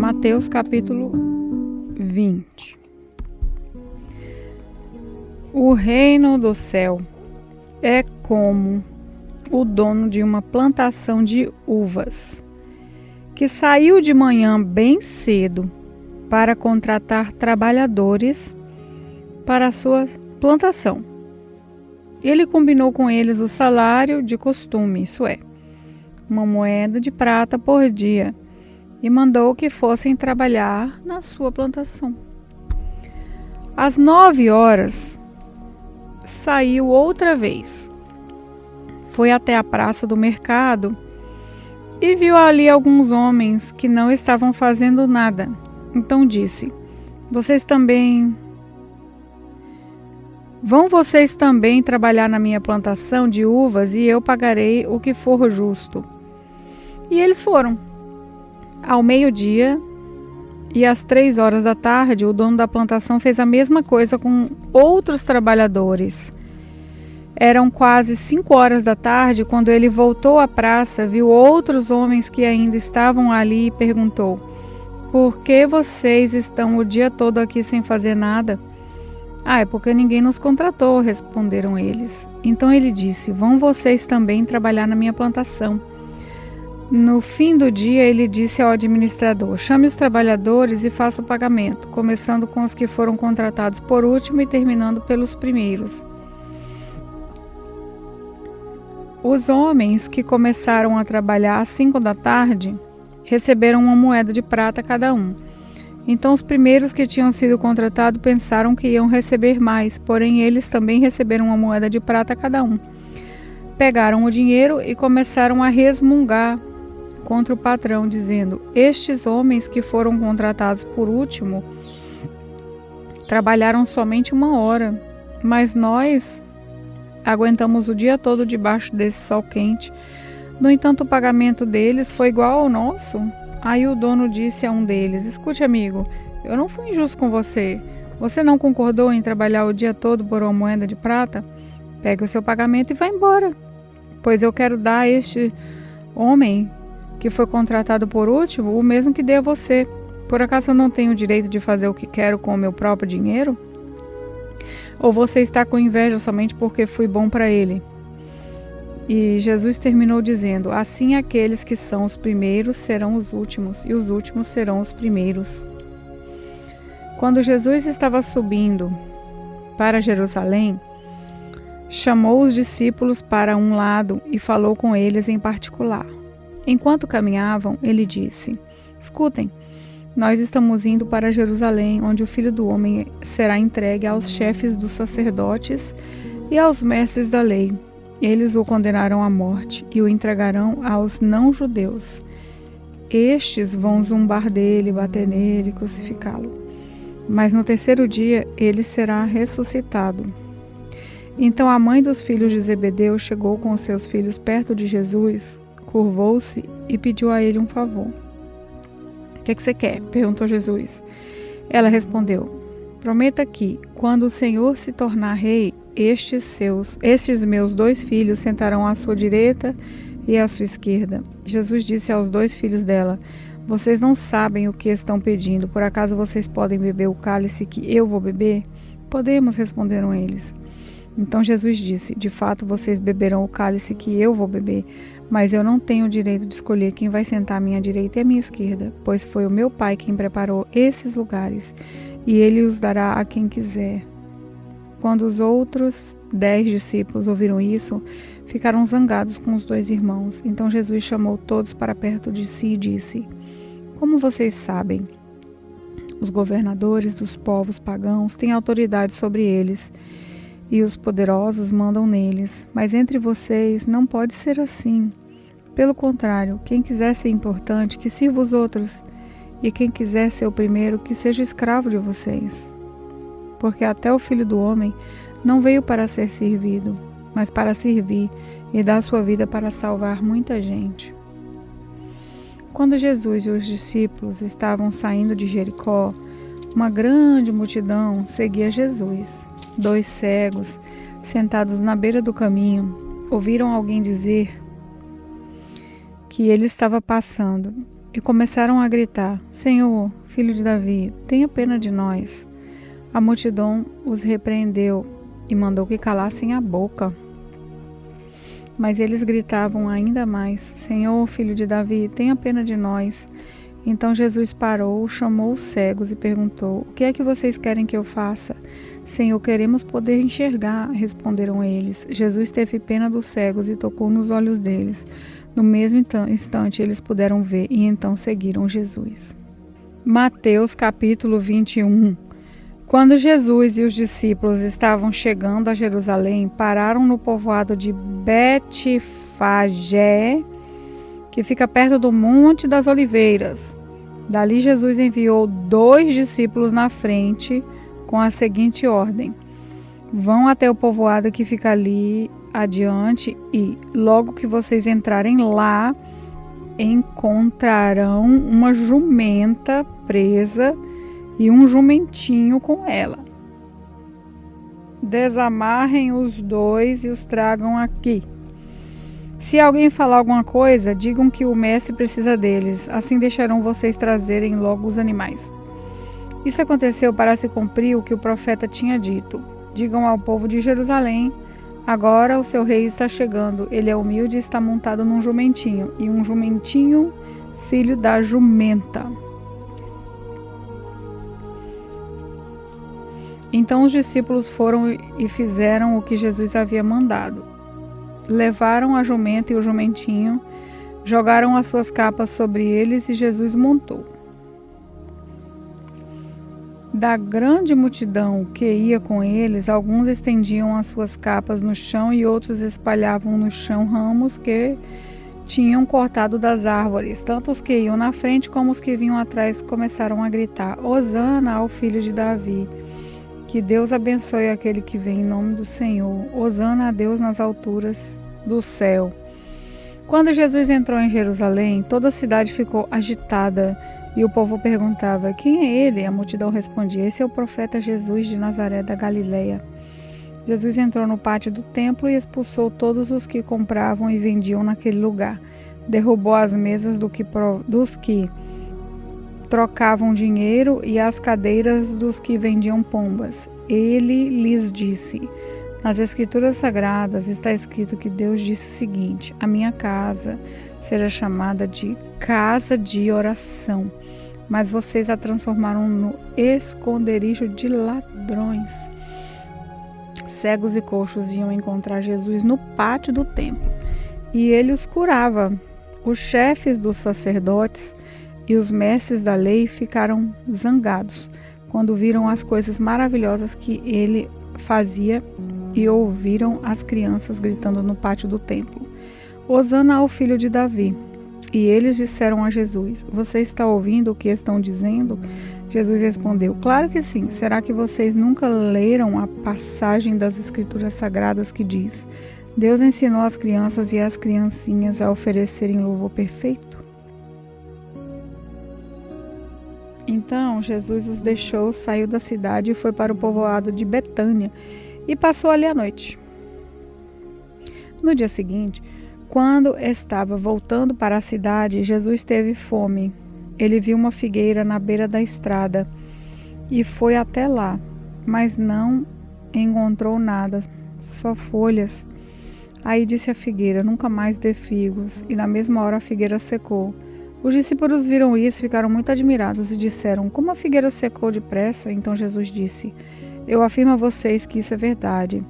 Mateus capítulo 20. O reino do céu é como o dono de uma plantação de uvas, que saiu de manhã bem cedo para contratar trabalhadores para a sua plantação. Ele combinou com eles o salário de costume, isso é, uma moeda de prata por dia, e mandou que fossem trabalhar na sua plantação. Às 9 horas, saiu outra vez. Foi até a praça do mercado e viu ali alguns homens que não estavam fazendo nada. Então disse: Vão vocês também trabalhar na minha plantação de uvas e eu pagarei o que for justo. E eles foram. Ao meio-dia e às 3 horas da tarde, o dono da plantação fez a mesma coisa com outros trabalhadores. Eram quase 5 horas da tarde quando ele voltou à praça, viu outros homens que ainda estavam ali e perguntou: por que vocês estão o dia todo aqui sem fazer nada? É porque ninguém nos contratou, responderam eles. Então ele disse: vão vocês também trabalhar na minha plantação. No fim do dia, ele disse ao administrador: chame os trabalhadores e faça o pagamento, começando com os que foram contratados por último e terminando pelos primeiros. Os homens que começaram a trabalhar às 5 da tarde receberam uma moeda de prata cada um. Então os primeiros que tinham sido contratados pensaram que iam receber mais, porém eles também receberam uma moeda de prata cada um. Pegaram o dinheiro e começaram a resmungar contra o patrão, dizendo: estes homens que foram contratados por último trabalharam somente 1 hora, mas nós aguentamos o dia todo debaixo desse sol quente. No entanto, o pagamento deles foi igual ao nosso. Aí o dono disse a um deles: escute, amigo, eu não fui injusto com você. Você não concordou em trabalhar o dia todo por uma moeda de prata? Pegue o seu pagamento e vá embora, pois eu quero dar a este homem que foi contratado por último o mesmo que dei a você. Por acaso eu não tenho o direito de fazer o que quero com o meu próprio dinheiro? Ou você está com inveja somente porque fui bom para ele? E Jesus terminou dizendo: assim aqueles que são os primeiros serão os últimos, e os últimos serão os primeiros. Quando Jesus estava subindo para Jerusalém, chamou os discípulos para um lado e falou com eles em particular. Enquanto caminhavam, ele disse: escutem, nós estamos indo para Jerusalém, onde o Filho do Homem será entregue aos chefes dos sacerdotes e aos mestres da lei. Eles o condenarão à morte e o entregarão aos não-judeus. Estes vão zombar dele, bater nele, crucificá-lo. Mas no 3º dia ele será ressuscitado. Então a mãe dos filhos de Zebedeu chegou com os seus filhos perto de Jesus, curvou-se e pediu a ele um favor. O que você quer? Perguntou Jesus. Ela respondeu: prometa que, quando o Senhor se tornar rei, estes meus 2 filhos sentarão à sua direita e à sua esquerda. Jesus disse aos 2 filhos dela: vocês não sabem o que estão pedindo. Por acaso vocês podem beber o cálice que eu vou beber? Podemos, responderam eles. Então Jesus disse: de fato vocês beberão o cálice que eu vou beber, mas eu não tenho o direito de escolher quem vai sentar à minha direita e à minha esquerda, pois foi o meu Pai quem preparou esses lugares, e ele os dará a quem quiser. Quando os outros 10 discípulos ouviram isso, ficaram zangados com os 2 irmãos. Então Jesus chamou todos para perto de si e disse: como vocês sabem, os governadores dos povos pagãos têm autoridade sobre eles, e os poderosos mandam neles. Mas entre vocês não pode ser assim. Pelo contrário, quem quiser ser importante, que sirva os outros, e quem quiser ser o primeiro, que seja escravo de vocês. Porque até o Filho do Homem não veio para ser servido, mas para servir e dar sua vida para salvar muita gente. Quando Jesus e os discípulos estavam saindo de Jericó, uma grande multidão seguia Jesus. 2 cegos, sentados na beira do caminho, ouviram alguém dizer que ele estava passando. e começaram a gritar: Senhor, filho de Davi, tenha pena de nós. A multidão os repreendeu e mandou que calassem a boca. Mas eles gritavam ainda mais: Senhor, filho de Davi, tenha pena de nós. Então Jesus parou, chamou os cegos e perguntou: O que é que vocês querem que eu faça? Senhor, queremos poder enxergar, responderam eles. Jesus teve pena dos cegos e tocou nos olhos deles. No mesmo instante eles puderam ver e então seguiram Jesus. Mateus capítulo 21. Quando Jesus e os discípulos estavam chegando a Jerusalém, pararam no povoado de Betfagé, que fica perto do Monte das Oliveiras. Dali Jesus enviou 2 discípulos na frente com a seguinte ordem: Vão até o povoado que fica ali adiante e, logo que vocês entrarem lá, encontrarão uma jumenta presa e um jumentinho com ela. Desamarrem os 2 e os tragam aqui. Se alguém falar alguma coisa, digam que o mestre precisa deles, assim deixarão vocês trazerem logo os animais. Isso aconteceu para se cumprir o que o profeta tinha dito. Digam ao povo de Jerusalém: agora o seu rei está chegando, ele é humilde e está montado num jumentinho, e um jumentinho, filho da jumenta. Então os discípulos foram e fizeram o que Jesus havia mandado. Levaram a jumenta e o jumentinho, jogaram as suas capas sobre eles e Jesus montou. Da grande multidão que ia com eles, alguns estendiam as suas capas no chão e outros espalhavam no chão ramos que tinham cortado das árvores. Tanto os que iam na frente como os que vinham atrás começaram a gritar: Hosana ao filho de Davi! Que Deus abençoe aquele que vem em nome do Senhor. Hosana a Deus nas alturas do céu. Quando Jesus entrou em Jerusalém, toda a cidade ficou agitada e o povo perguntava: Quem é ele? A multidão respondia: Esse é o profeta Jesus de Nazaré da Galileia. Jesus entrou no pátio do templo e expulsou todos os que compravam e vendiam naquele lugar. Derrubou as mesas dos que trocavam dinheiro e as cadeiras dos que vendiam pombas. Ele lhes disse: Nas Escrituras Sagradas está escrito que Deus disse o seguinte: A minha casa será chamada de casa de oração, mas vocês a transformaram no esconderijo de ladrões. Cegos e coxos iam encontrar Jesus no pátio do templo e ele os curava. Os chefes dos sacerdotes e os mestres da lei ficaram zangados quando viram as coisas maravilhosas que ele fazia e ouviram as crianças gritando no pátio do templo: Hosana ao filho de Davi. E eles disseram a Jesus: Você está ouvindo o que estão dizendo? Jesus respondeu: Claro que sim. Será que vocês nunca leram a passagem das Escrituras Sagradas que diz: Deus ensinou as crianças e as criancinhas a oferecerem louvor perfeito? Então Jesus os deixou, saiu da cidade e foi para o povoado de Betânia e passou ali a noite. No dia seguinte, quando estava voltando para a cidade, Jesus teve fome. Ele viu uma figueira na beira da estrada e foi até lá, mas não encontrou nada, só folhas. Aí disse à figueira: Nunca mais dê figos. E na mesma hora a figueira secou. Os discípulos viram isso e ficaram muito admirados e disseram: Como a figueira secou depressa? Então Jesus disse: Eu afirmo a vocês que isso é verdade.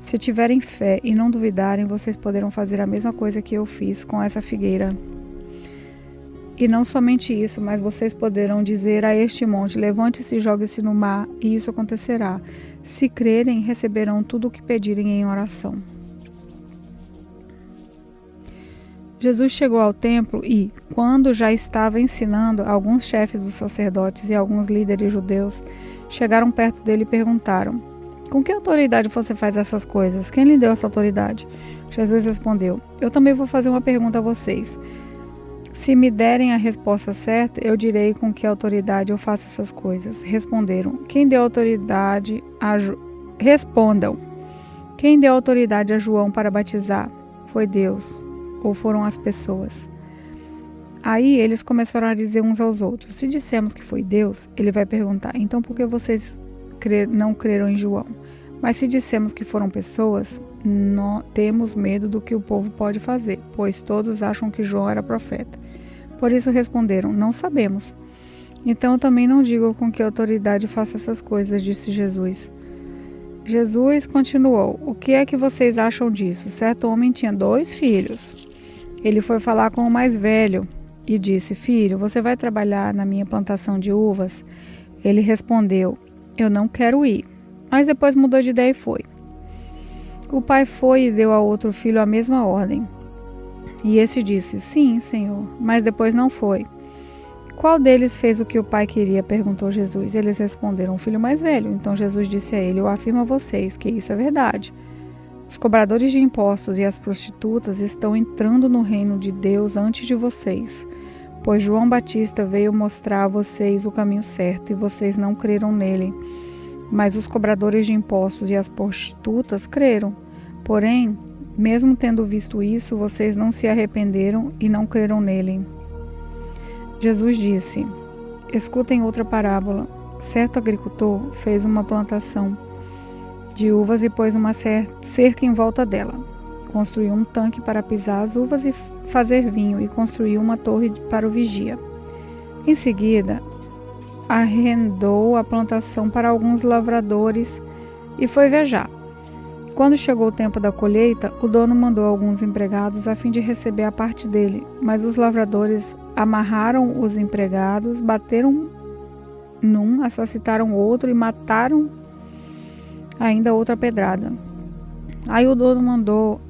Se tiverem fé e não duvidarem, vocês poderão fazer a mesma coisa que eu fiz com essa figueira. E não somente isso, mas vocês poderão dizer a este monte: levante-se e jogue-se no mar, e isso acontecerá. Se crerem, receberão tudo o que pedirem em oração. Jesus chegou ao templo e, quando já estava ensinando, alguns chefes dos sacerdotes e alguns líderes judeus chegaram perto dele e perguntaram: Com que autoridade você faz essas coisas? Quem lhe deu essa autoridade? Jesus respondeu: Eu também vou fazer uma pergunta a vocês. Se me derem a resposta certa, eu direi com que autoridade eu faço essas coisas. Responderam: Quem deu autoridade a Respondam. Quem deu autoridade a João para batizar? Foi Deus ou foram as pessoas? Aí eles começaram a dizer uns aos outros: se dissemos que foi Deus, ele vai perguntar: então por que vocês não creram em João? Mas se dissemos que foram pessoas, temos medo do que o povo pode fazer, pois todos acham que João era profeta. Por isso responderam: não sabemos. Então eu também não digo com que autoridade faço essas coisas, disse Jesus. Jesus continuou: o que é que vocês acham disso? Certo homem tinha 2 filhos. Ele foi falar com o mais velho e disse: filho, você vai trabalhar na minha plantação de uvas? Ele respondeu: eu não quero ir. Mas depois mudou de ideia e foi. O pai foi e deu ao outro filho a mesma ordem. E esse disse: sim, senhor, mas depois não foi. Qual deles fez o que o pai queria? Perguntou Jesus. Eles responderam: o filho mais velho. Então Jesus disse a ele: eu afirmo a vocês que isso é verdade. Os cobradores de impostos e as prostitutas estão entrando no reino de Deus antes de vocês, pois João Batista veio mostrar a vocês o caminho certo e vocês não creram nele. Mas os cobradores de impostos e as prostitutas creram. Porém, mesmo tendo visto isso, vocês não se arrependeram e não creram nele. Jesus disse: escutem outra parábola. Certo agricultor fez uma plantação de uvas e pôs uma cerca em volta dela. Construiu um tanque para pisar as uvas e fazer vinho, e construiu uma torre para o vigia. Em seguida, arrendou a plantação para alguns lavradores e foi viajar. Quando chegou o tempo da colheita, o dono mandou alguns empregados a fim de receber a parte dele, mas os lavradores amarraram os empregados, bateram num, assassinaram outro e mataram ainda outra pedrada. Aí o dono mandou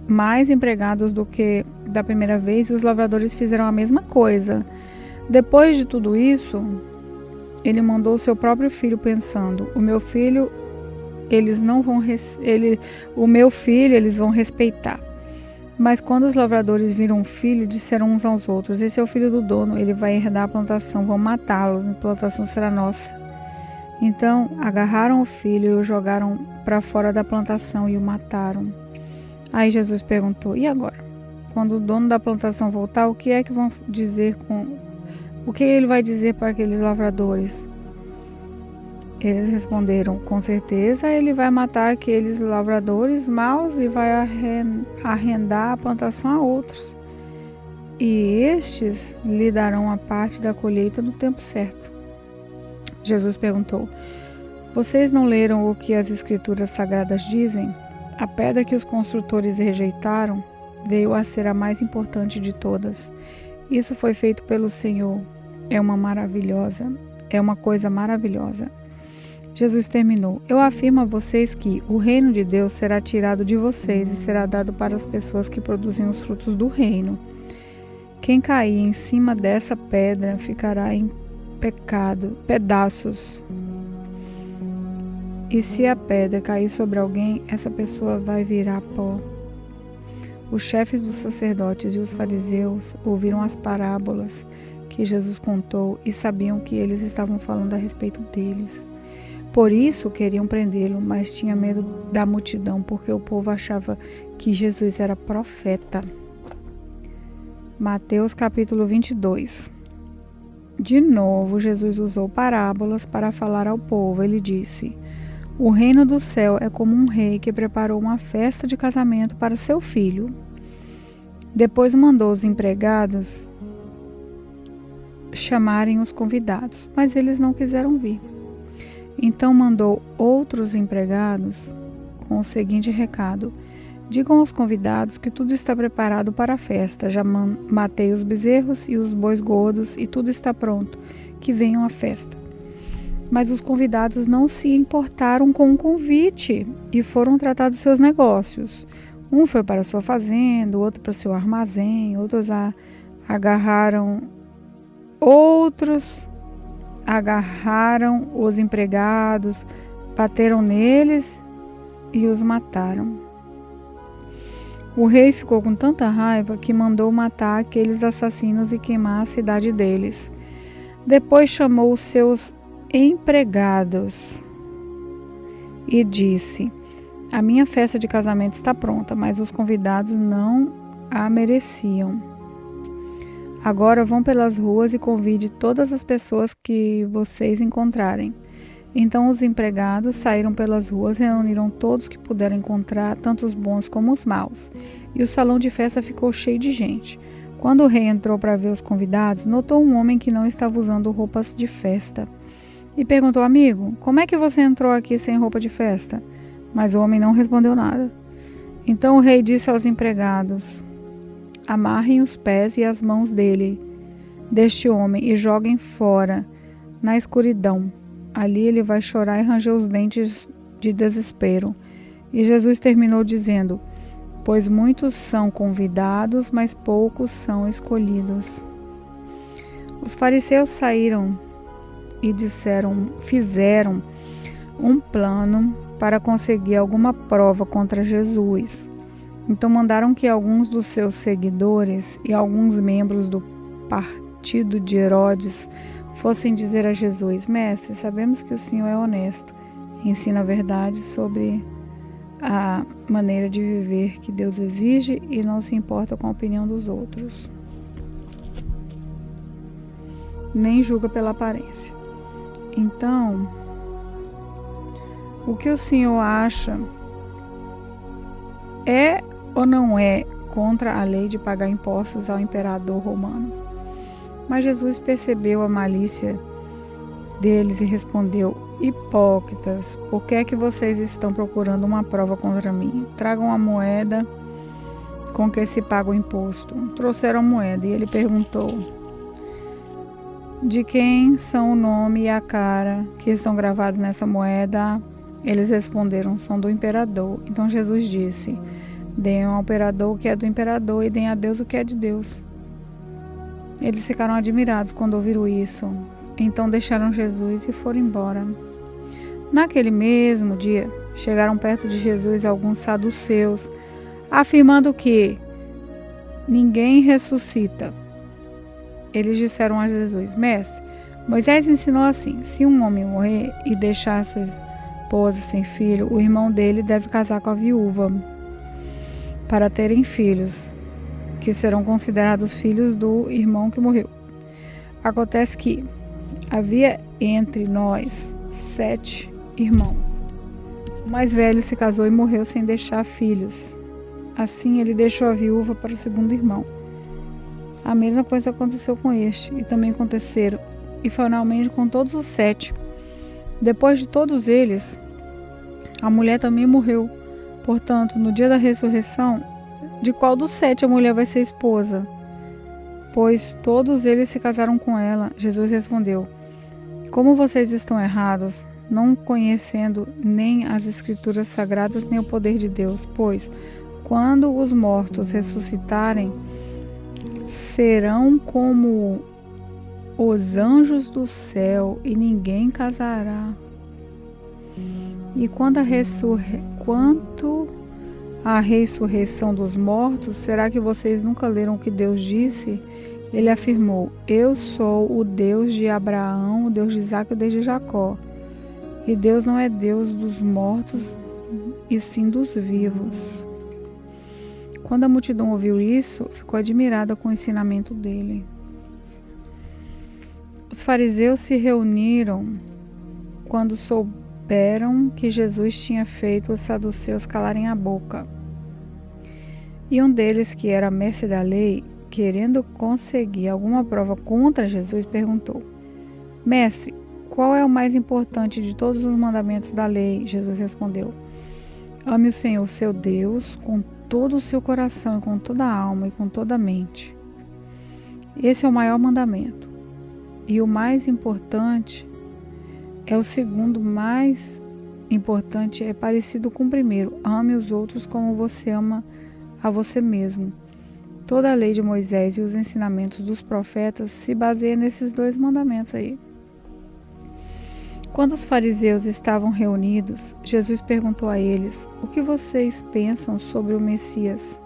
mais empregados do que da primeira vez e os lavradores fizeram a mesma coisa. Depois de tudo isso, ele mandou o seu próprio filho pensando: o meu filho eles vão respeitar. Mas quando os lavradores viram o filho, disseram uns aos outros: esse é o filho do dono, ele vai herdar a plantação, vão matá-lo, a plantação será nossa. Então agarraram o filho e o jogaram para fora da plantação e o mataram. Aí Jesus perguntou: e agora? Quando o dono da plantação voltar, o que é que vão dizer o que ele vai dizer para aqueles lavradores? Eles responderam: com certeza ele vai matar aqueles lavradores maus e vai arrendar a plantação a outros. E estes lhe darão a parte da colheita no tempo certo. Jesus perguntou: vocês não leram o que as escrituras sagradas dizem? A pedra que os construtores rejeitaram veio a ser a mais importante de todas. Isso foi feito pelo Senhor. É uma coisa maravilhosa. Jesus terminou: eu afirmo a vocês que o reino de Deus será tirado de vocês e será dado para as pessoas que produzem os frutos do reino. Quem cair em cima dessa pedra ficará em pedaços. E se a pedra cair sobre alguém, essa pessoa vai virar pó. Os chefes dos sacerdotes e os fariseus ouviram as parábolas que Jesus contou e sabiam que eles estavam falando a respeito deles. Por isso queriam prendê-lo, mas tinha medo da multidão, porque o povo achava que Jesus era profeta. Mateus capítulo 22. De novo, Jesus usou parábolas para falar ao povo. Ele disse: o reino do céu é como um rei que preparou uma festa de casamento para seu filho. Depois mandou os empregados chamarem os convidados, mas eles não quiseram vir. Então mandou outros empregados com o seguinte recado: digam aos convidados que tudo está preparado para a festa. Já matei os bezerros e os bois gordos e tudo está pronto, que venham à festa. Mas os convidados não se importaram com o convite e foram tratar dos seus negócios. Um foi para sua fazenda, o outro para o seu armazém, outros agarraram os empregados, bateram neles e os mataram. O rei ficou com tanta raiva que mandou matar aqueles assassinos e queimar a cidade deles. Depois chamou os seus empregados e disse: a minha festa de casamento está pronta, mas os convidados não a mereciam. Agora vão pelas ruas e convide todas as pessoas que vocês encontrarem. Então os empregados saíram pelas ruas e reuniram todos que puderam encontrar, tanto os bons como os maus. E o salão de festa ficou cheio de gente. Quando o rei entrou para ver os convidados, notou um homem que não estava usando roupas de festa. E perguntou: amigo, como é que você entrou aqui sem roupa de festa? Mas o homem não respondeu nada. Então o rei disse aos empregados: amarrem os pés e as mãos deste homem e joguem fora, na escuridão. Ali ele vai chorar e ranger os dentes de desespero. E Jesus terminou dizendo: pois muitos são convidados, mas poucos são escolhidos. Os fariseus saíram e fizeram um plano para conseguir alguma prova contra Jesus. Então mandaram que alguns dos seus seguidores e alguns membros do partido de Herodes fossem dizer a Jesus: mestre, sabemos que o Senhor é honesto, ensina a verdade sobre a maneira de viver que Deus exige e não se importa com a opinião dos outros, nem julga pela aparência. Então, o que o Senhor acha é ou não é contra a lei de pagar impostos ao imperador romano? Mas Jesus percebeu a malícia deles e respondeu: hipócritas, por que é que vocês estão procurando uma prova contra mim? Tragam a moeda com que se paga o imposto. Trouxeram a moeda e ele perguntou: de quem são o nome e a cara que estão gravados nessa moeda? Eles responderam: são do imperador. Então Jesus disse: deem ao imperador o que é do imperador e deem a Deus o que é de Deus. Eles ficaram admirados quando ouviram isso. Então deixaram Jesus e foram embora. Naquele mesmo dia, chegaram perto de Jesus alguns saduceus, afirmando que ninguém ressuscita. Eles disseram a Jesus: mestre, Moisés ensinou assim: se um homem morrer e deixar sua esposa sem filho, o irmão dele deve casar com a viúva para terem filhos, que serão considerados filhos do irmão que morreu. Acontece que havia entre nós 7 irmãos. O mais velho se casou e morreu sem deixar filhos. Assim ele deixou a viúva para o segundo irmão. A mesma coisa aconteceu com este, e também aconteceram, e finalmente com todos os 7. Depois de todos eles, a mulher também morreu. Portanto, no dia da ressurreição, de qual dos 7 a mulher vai ser esposa? Pois todos eles se casaram com ela. Jesus respondeu: como vocês estão errados, não conhecendo nem as Escrituras Sagradas nem o poder de Deus. Pois, quando os mortos ressuscitarem, serão como os anjos do céu, e ninguém casará. E quanto à ressurreição dos mortos, será que vocês nunca leram o que Deus disse? Ele afirmou: eu sou o Deus de Abraão, o Deus de Isaac e o Deus de Jacó. E Deus não é Deus dos mortos, e sim dos vivos. Quando a multidão ouviu isso, ficou admirada com o ensinamento dele. Os fariseus se reuniram quando souberam que Jesus tinha feito os saduceus calarem a boca. E um deles, que era mestre da lei, querendo conseguir alguma prova contra Jesus, perguntou: mestre, qual é o mais importante de todos os mandamentos da lei? Jesus respondeu: ame o Senhor, seu Deus, com todo o seu coração, e com toda a alma, e com toda a mente. Esse é o maior mandamento. E o mais importante é o segundo mais importante, é parecido com o primeiro: ame os outros como você ama a você mesmo. Toda a lei de Moisés e os ensinamentos dos profetas se baseiam nesses 2 mandamentos aí. Quando os fariseus estavam reunidos, Jesus perguntou a eles: o que vocês pensam sobre o Messias?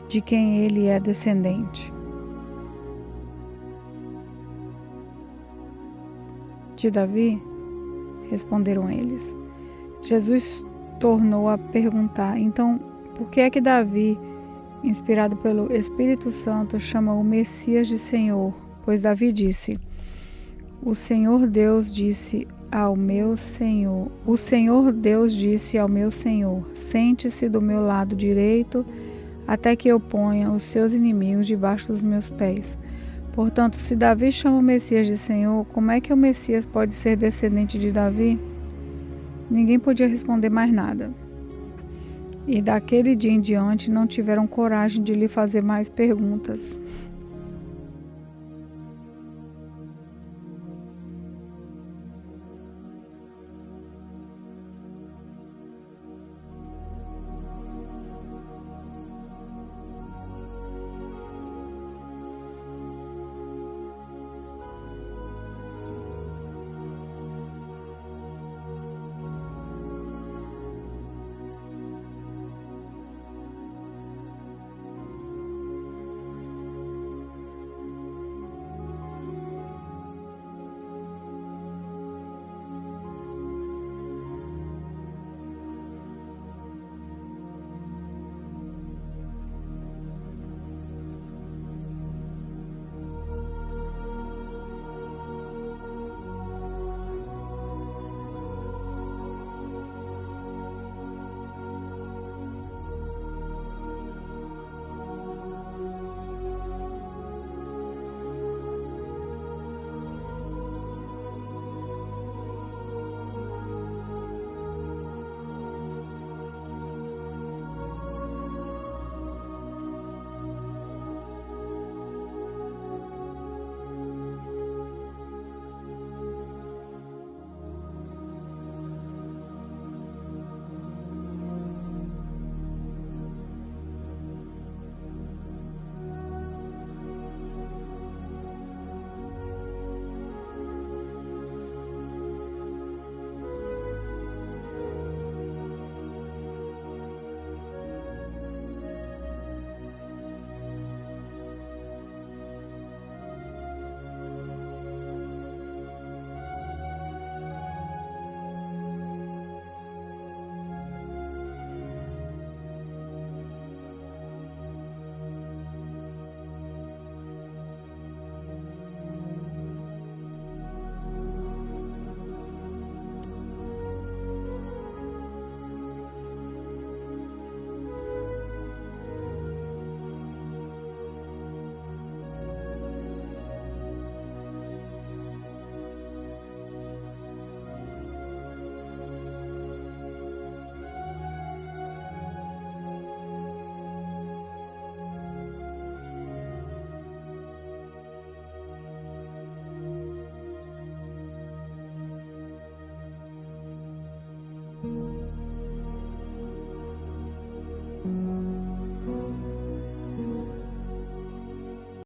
De quem ele é descendente? De Davi? Responderam eles. Jesus tornou a perguntar: então, por que é que Davi inspirado pelo Espírito Santo, chamou o Messias de Senhor, pois Davi disse: O Senhor Deus disse ao meu Senhor, sente-se do meu lado direito, até que eu ponha os seus inimigos debaixo dos meus pés. Portanto, se Davi chama o Messias de Senhor, como é que o Messias pode ser descendente de Davi? Ninguém podia responder mais nada. E daquele dia em diante não tiveram coragem de lhe fazer mais perguntas.